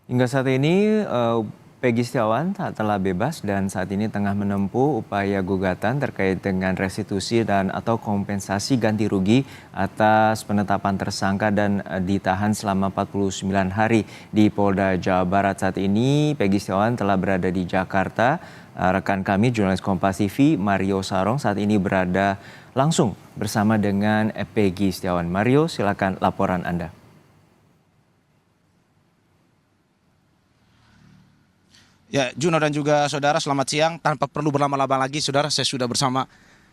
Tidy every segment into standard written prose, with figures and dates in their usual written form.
Hingga saat ini, Peggy Setiawan telah bebas dan saat ini tengah menempuh upaya gugatan terkait dengan restitusi dan atau kompensasi ganti rugi atas penetapan tersangka dan ditahan selama 49 hari di Polda Jawa Barat. Saat ini Peggy Setiawan telah berada di Jakarta. Rekan kami jurnalis Kompas TV Mario Sarong saat ini berada langsung bersama dengan Peggy Setiawan. Mario, silakan laporan Anda. Ya, Juno dan juga saudara, selamat siang. Tanpa perlu berlama-lama lagi, saudara, saya sudah bersama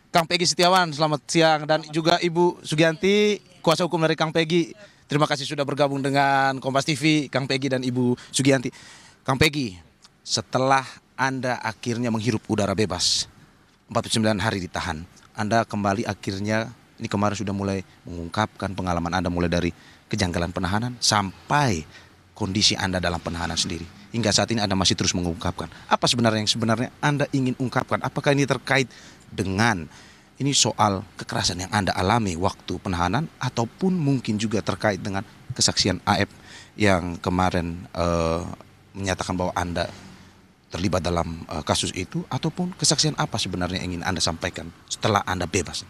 Kang Peggy Setiawan. Selamat siang, dan juga Ibu Sugianti, kuasa hukum dari Kang Peggy. Terima kasih sudah bergabung dengan Kompas TV, Kang Peggy dan Ibu Sugianti. Kang Peggy, setelah Anda akhirnya menghirup udara bebas, 49 hari ditahan, Anda kembali akhirnya, ini kemarin sudah mulai mengungkapkan pengalaman Anda mulai dari kejanggalan penahanan sampai kondisi Anda dalam penahanan sendiri. Hingga saat ini Anda masih terus mengungkapkan. Apa sebenarnya yang sebenarnya Anda ingin ungkapkan? Apakah ini terkait dengan ini soal kekerasan yang Anda alami waktu penahanan, ataupun mungkin juga terkait dengan kesaksian AF yang kemarin menyatakan bahwa Anda terlibat dalam kasus itu, ataupun kesaksian apa sebenarnya yang ingin Anda sampaikan setelah Anda bebas?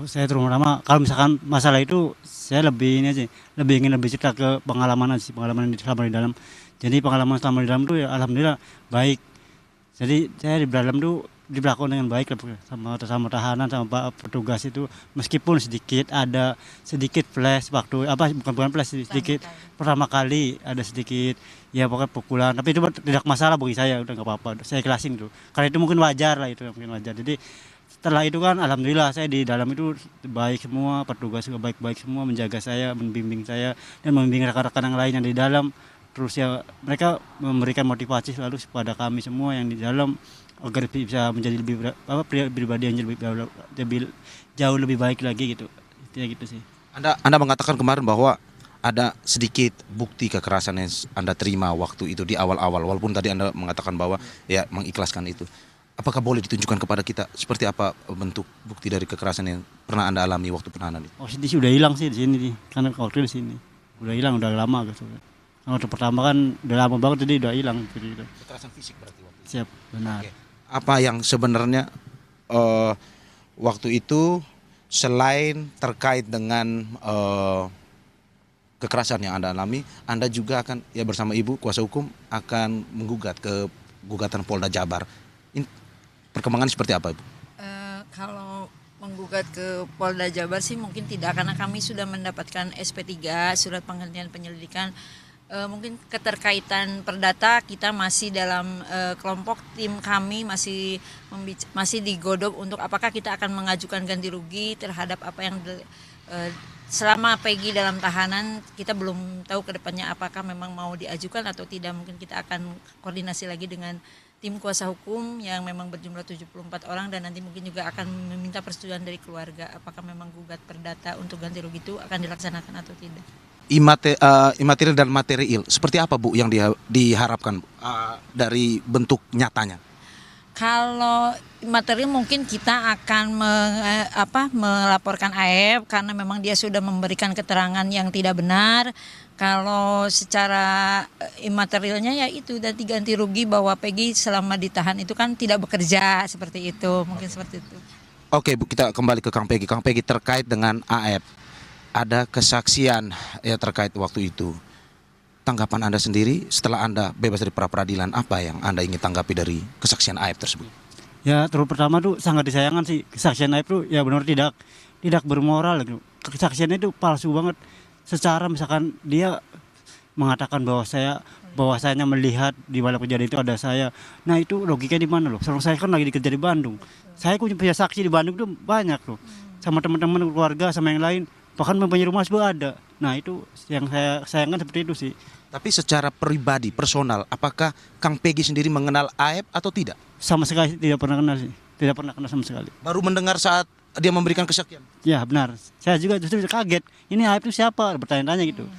Saya terutama kalau misalkan masalah itu saya lebih ini aja, ingin cerita ke pengalaman aja, pengalaman selama di dalam. Jadi pengalaman selama di dalam tuh ya alhamdulillah baik. Jadi saya di dalam tuh diperlakukan dengan baik sama tahanan, sama petugas itu, meskipun ada sedikit flash waktu bukan flash, sedikit pertama kali ada sedikit ya pokoknya pukulan, tapi itu tidak masalah bagi saya, udah nggak apa-apa, saya ikhlasin tuh. Karena itu mungkin wajar lah, itu mungkin wajar. Jadi setelah itu kan alhamdulillah saya di dalam itu baik semua, petugas juga baik-baik semua, menjaga saya, membimbing saya, dan membimbing rekan-rekan yang lain yang di dalam. Terus ya mereka memberikan motivasi selalu kepada kami semua yang di dalam agar bisa menjadi pribadi yang jauh lebih baik lagi gitu. Ya gitu sih. Anda mengatakan kemarin bahwa ada sedikit bukti kekerasan yang Anda terima waktu itu di awal-awal, walaupun tadi Anda mengatakan bahwa ya mengikhlaskan itu. Apakah boleh ditunjukkan kepada kita seperti apa bentuk bukti dari kekerasan yang pernah Anda alami waktu penahanan itu? Oh, sih udah hilang sih di sini nih. Karena waktu di sini udah hilang, udah lama gitu. Waktu pertama kan udah lama banget, jadi udah hilang gitu. Kekerasan fisik berarti waktu itu. Siap, benar. Oke. Apa yang sebenarnya waktu itu selain terkait dengan kekerasan yang Anda alami, Anda juga akan ya bersama Ibu kuasa hukum akan menggugat ke gugatan Polda Jabar. Perkembangan seperti apa, Ibu? Kalau menggugat ke Polda Jabar sih mungkin tidak, karena kami sudah mendapatkan SP3, surat penghentian penyelidikan. Mungkin keterkaitan perdata kita masih dalam kelompok tim kami masih digodok untuk apakah kita akan mengajukan ganti rugi terhadap apa yang selama Peggy dalam tahanan. Kita belum tahu ke depannya apakah memang mau diajukan atau tidak. Mungkin kita akan koordinasi lagi dengan tim kuasa hukum yang memang berjumlah 74 orang, dan nanti mungkin juga akan meminta persetujuan dari keluarga apakah memang gugat perdata untuk ganti rugi itu akan dilaksanakan atau tidak. Imaterial dan material seperti apa, Bu, yang diharapkan dari bentuk nyatanya? Kalau material mungkin kita akan melaporkan AF karena memang dia sudah memberikan keterangan yang tidak benar. Kalau secara imaterialnya ya itu ganti rugi bahwa Peggy selama ditahan itu kan tidak bekerja, seperti itu, mungkin seperti itu. Oke, Bu, kita kembali ke Kang Peggy. Kang Peggy, terkait dengan AF, ada kesaksian ya terkait waktu itu. Tanggapan Anda sendiri setelah Anda bebas dari pra-peradilan, apa yang Anda ingin tanggapi dari kesaksian AF tersebut? Ya terus pertama tuh sangat disayangkan sih kesaksian AF tuh ya benar tidak bermoral gitu. Kesaksiannya itu palsu banget. Secara misalkan dia mengatakan bahwa saya melihat di malam kejadian itu ada saya. Nah itu logikanya di mana loh? Soalnya saya kan lagi kerja di Bandung. Saya punya saksi di Bandung tuh banyak loh. Sama teman-teman keluarga sama yang lain. Bahkan mempunyai rumah juga ada. Nah itu yang saya sayangkan seperti itu sih. Tapi secara pribadi, personal, apakah Kang Peggy sendiri mengenal AF atau tidak? Sama sekali tidak pernah kenal sih. Tidak pernah kenal sama sekali. Baru mendengar saat dia memberikan kesaksian? Ya benar. Saya juga justru kaget. Ini AF itu siapa? Bertanya-tanya gitu.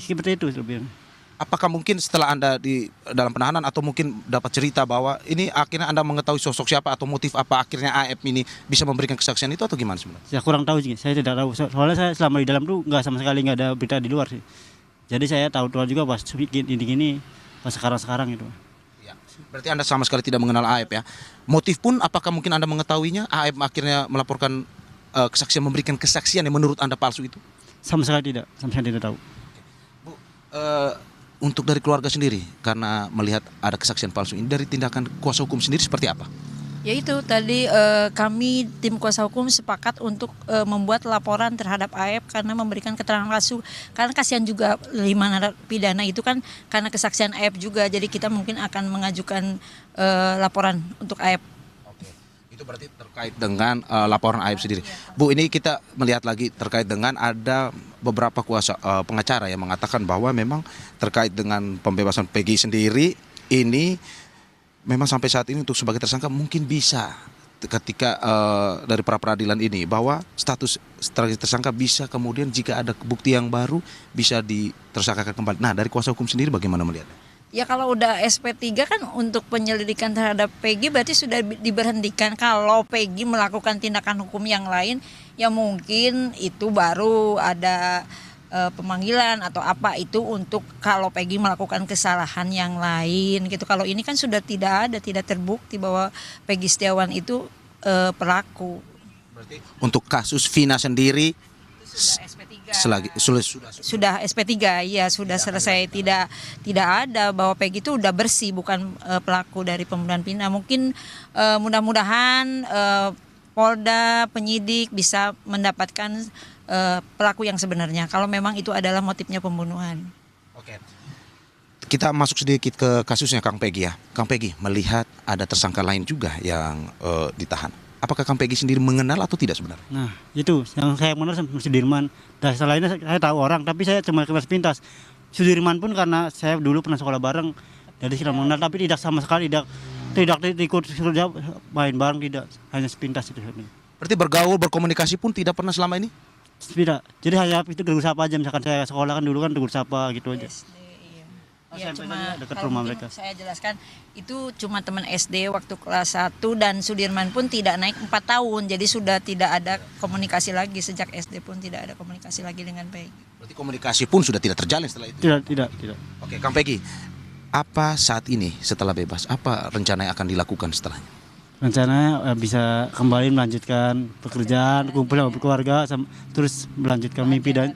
Seperti itu lebih. Apakah mungkin setelah Anda di dalam penahanan atau mungkin dapat cerita bahwa ini akhirnya Anda mengetahui sosok siapa atau motif apa akhirnya AF ini bisa memberikan kesaksian itu, atau gimana sebenarnya? Saya kurang tahu sih, saya tidak tahu. Soalnya saya selama di dalam tuh sama sekali nggak ada berita di luar sih. Jadi saya tahu juga pas bikin ini pas sekarang itu. Ya. Berarti Anda sama sekali tidak mengenal Aep ya. Motif pun apakah mungkin Anda mengetahuinya Aep akhirnya melaporkan kesaksian, memberikan kesaksian yang menurut Anda palsu itu? Sama sekali tidak tahu. Bu, untuk dari keluarga sendiri karena melihat ada kesaksian palsu ini, dari tindakan kuasa hukum sendiri seperti apa? Ya itu tadi kami tim kuasa hukum sepakat untuk membuat laporan terhadap Aep karena memberikan keterangan palsu. Karena kasihan juga 5 narapidana itu kan karena kesaksian Aep juga. Jadi kita mungkin akan mengajukan laporan untuk Aep. Oke. Itu berarti terkait dengan laporan Aep sendiri. Bu, ini kita melihat lagi terkait dengan ada beberapa kuasa pengacara yang mengatakan bahwa memang terkait dengan pembebasan Peggy sendiri ini memang sampai saat ini untuk sebagai tersangka mungkin bisa ketika dari pra peradilan ini bahwa status tersangka bisa kemudian jika ada bukti yang baru bisa ditersangkakan kembali. Nah, dari kuasa hukum sendiri bagaimana melihatnya? Ya kalau udah SP3 kan untuk penyelidikan terhadap Peggy berarti sudah diberhentikan. Kalau Peggy melakukan tindakan hukum yang lain ya mungkin itu baru ada pemanggilan atau apa itu untuk kalau Peggy melakukan kesalahan yang lain gitu. Kalau ini kan sudah tidak terbukti bahwa Peggy Setiawan itu pelaku. Berarti untuk kasus Vina sendiri Sudah SP3. sudah SP3 ya sudah selesai, tidak ada bahwa Peggy itu udah bersih bukan pelaku dari pembunuhan Vina. Mungkin mudah-mudahan Polda penyidik bisa mendapatkan pelaku yang sebenarnya kalau memang itu adalah motifnya pembunuhan. Oke. Kita masuk sedikit ke kasusnya Kang Peggy ya. Kang Peggy melihat ada tersangka lain juga yang ditahan. Apakah Kang Peggy sendiri mengenal atau tidak sebenarnya? Nah, itu yang saya mengenal Sudirman. Dan selainnya saya tahu orang, tapi saya cuma kelas pintas. Sudirman pun karena saya dulu pernah sekolah bareng, jadi saya mengenal, tapi tidak sama sekali tidak ikut kerja main bareng, tidak, hanya sepintas itu. Berarti bergaul, berkomunikasi pun tidak pernah selama ini? Tidak. Jadi hanya itu tegur sapa aja, misalkan saya sekolah kan dulu kan tegur sapa gitu aja. SD, iya. Ya, SMP cuma saja dekat kalau rumah mungkin mereka. saya jelaskan itu cuma teman SD waktu kelas 1 dan Sudirman pun tidak naik 4 tahun. Jadi sudah tidak ada komunikasi lagi sejak SD pun tidak ada komunikasi lagi dengan Peggy. Berarti komunikasi pun sudah tidak terjalin setelah itu? Tidak. Oke, Kang Peggy, apa saat ini setelah bebas, apa rencana yang akan dilakukan setelahnya? Rencananya bisa kembali melanjutkan pekerjaan, kumpul sama keluarga, terus melanjutkan mimpi dan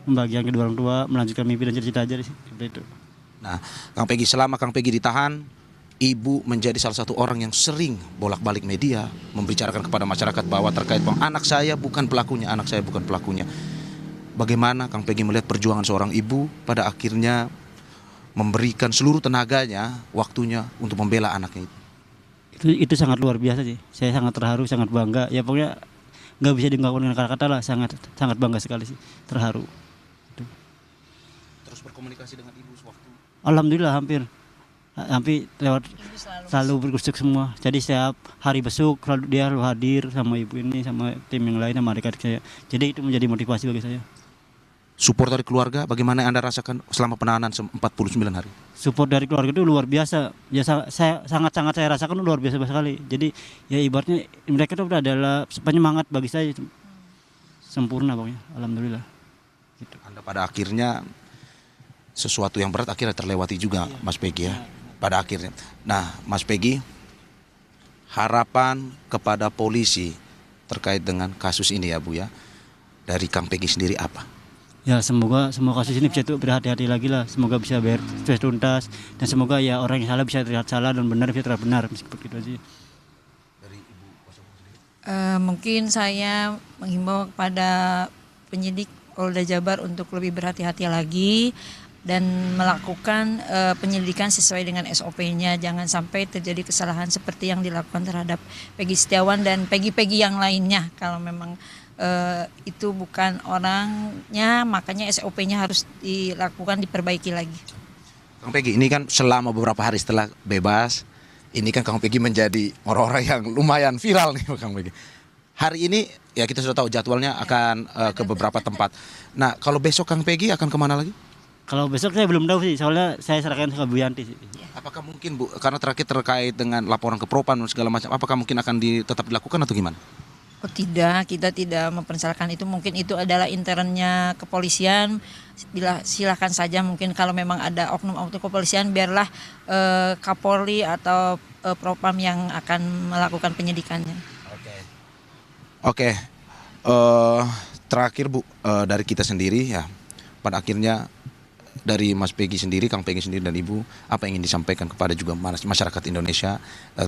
membagian kedua orang tua, melanjutkan mimpi dan cita-cita aja seperti itu. Nah, Kang Peggy, selama Kang Peggy ditahan, Ibu menjadi salah satu orang yang sering bolak-balik media membicarakan kepada masyarakat bahwa terkait bahwa anak saya bukan pelakunya. Bagaimana Kang Peggy melihat perjuangan seorang ibu pada akhirnya memberikan seluruh tenaganya, waktunya untuk membela anaknya itu? Itu sangat luar biasa sih. Saya sangat terharu, sangat bangga. Ya pokoknya nggak bisa diungkapkan dengan kata-kata lah. Sangat bangga sekali sih, terharu. Terus berkomunikasi dengan Ibu sewaktu? Alhamdulillah hampir lewat selalu berkusuk semua. Jadi setiap hari besuk dia selalu hadir sama ibu ini, sama tim yang lain, sama adik-adik saya. Jadi itu menjadi motivasi bagi saya. Support dari keluarga, bagaimana yang Anda rasakan selama penahanan 49 hari? Support dari keluarga itu luar biasa. Ya saya sangat saya rasakan luar biasa sekali. Jadi ya ibaratnya mereka itu adalah penyemangat bagi saya. Sempurna pokoknya. Alhamdulillah. Gitu. Anda pada akhirnya sesuatu yang berat akhirnya terlewati juga, Mas Peggy ya. Pada akhirnya. Nah, Mas Peggy, harapan kepada polisi terkait dengan kasus ini ya Bu ya, dari Kang Peggy sendiri apa? Ya semoga semua kasus ini bisa tuh berhati-hati lagi lah. Semoga bisa tuntas dan semoga ya orang yang salah bisa terlihat salah dan benar bisa terlihat benar. Seperti itu aja. Mungkin saya menghimbau kepada penyidik Polda Jabar untuk lebih berhati-hati lagi dan melakukan penyelidikan sesuai dengan SOP-nya. Jangan sampai terjadi kesalahan seperti yang dilakukan terhadap Peggy Setiawan dan Peggy yang lainnya. Kalau memang itu bukan orangnya, makanya SOP-nya harus dilakukan, diperbaiki lagi. Kang Peggy, ini kan selama beberapa hari setelah bebas, ini kan Kang Peggy menjadi orang-orang yang lumayan viral nih Kang Peggy. Hari ini ya kita sudah tahu jadwalnya akan ke beberapa tempat. Nah, kalau besok Kang Peggy akan kemana lagi? Kalau besok saya belum tahu sih, soalnya saya serahkan ke Bu Yanti sih. Apakah mungkin Bu, karena terakhir terkait dengan laporan ke Propam dan segala macam, apakah mungkin akan tetap dilakukan atau gimana? Oh tidak, kita tidak mempersalahkan itu. Mungkin itu adalah internnya kepolisian. Bila silakan saja, mungkin kalau memang ada oknum-oknum kepolisian, biarlah Kapolri atau Propam yang akan melakukan penyidikannya. Oke, terakhir Bu, dari kita sendiri ya, pada akhirnya dari Mas Peggy sendiri, Kang Peggy sendiri dan Ibu, apa yang ingin disampaikan kepada juga masyarakat Indonesia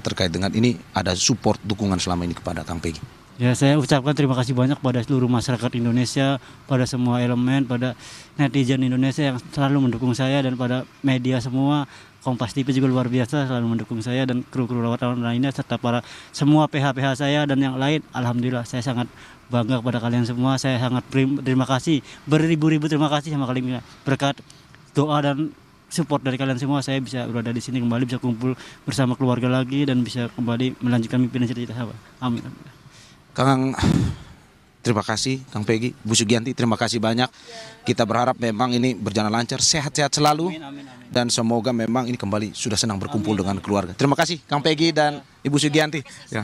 terkait dengan ini, ada support dukungan selama ini kepada Kang Peggy? Ya, saya ucapkan terima kasih banyak pada seluruh masyarakat Indonesia, pada semua elemen, pada netizen Indonesia yang selalu mendukung saya, dan pada media semua. Kompas TV juga luar biasa selalu mendukung saya, dan kru-kru wartawan lainnya, serta para semua PH-PH saya dan yang lain. Alhamdulillah, saya sangat bangga kepada kalian semua. Saya sangat terima kasih, beribu-ribu terima kasih sama kalian. Berkat doa dan support dari kalian semua, saya bisa berada di sini kembali, bisa kumpul bersama keluarga lagi, dan bisa kembali melanjutkan mimpi dan cita-cita saya. Amin. Kang, terima kasih Kang Peggy, Bu Sugianti, terima kasih banyak. Kita berharap memang ini berjalan lancar, sehat-sehat selalu, dan semoga memang ini kembali sudah senang berkumpul dengan keluarga. Terima kasih Kang Peggy dan Ibu Sugianti. Ya.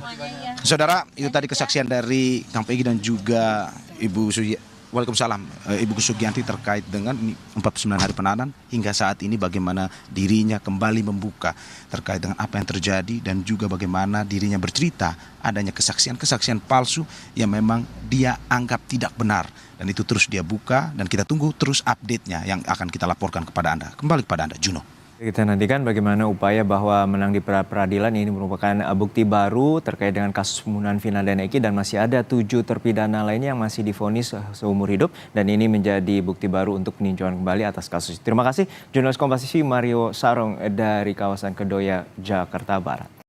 Saudara, itu tadi kesaksian dari Kang Peggy dan juga Ibu Sugianti. Waalaikumsalam, Ibu Sugianti terkait dengan ini 49 hari penahanan hingga saat ini, bagaimana dirinya kembali membuka terkait dengan apa yang terjadi, dan juga bagaimana dirinya bercerita adanya kesaksian-kesaksian palsu yang memang dia anggap tidak benar, dan itu terus dia buka, dan kita tunggu terus update-nya yang akan kita laporkan kepada Anda. Kembali kepada Anda, Juno. Kita nantikan bagaimana upaya bahwa menang di peradilan ini merupakan bukti baru terkait dengan kasus pembunuhan Vina dan Eki, dan masih ada 7 terpidana lainnya yang masih divonis seumur hidup, dan ini menjadi bukti baru untuk peninjauan kembali atas kasus. Terima kasih jurnalis Kompas TV Mario Sarong dari kawasan Kedoya, Jakarta Barat.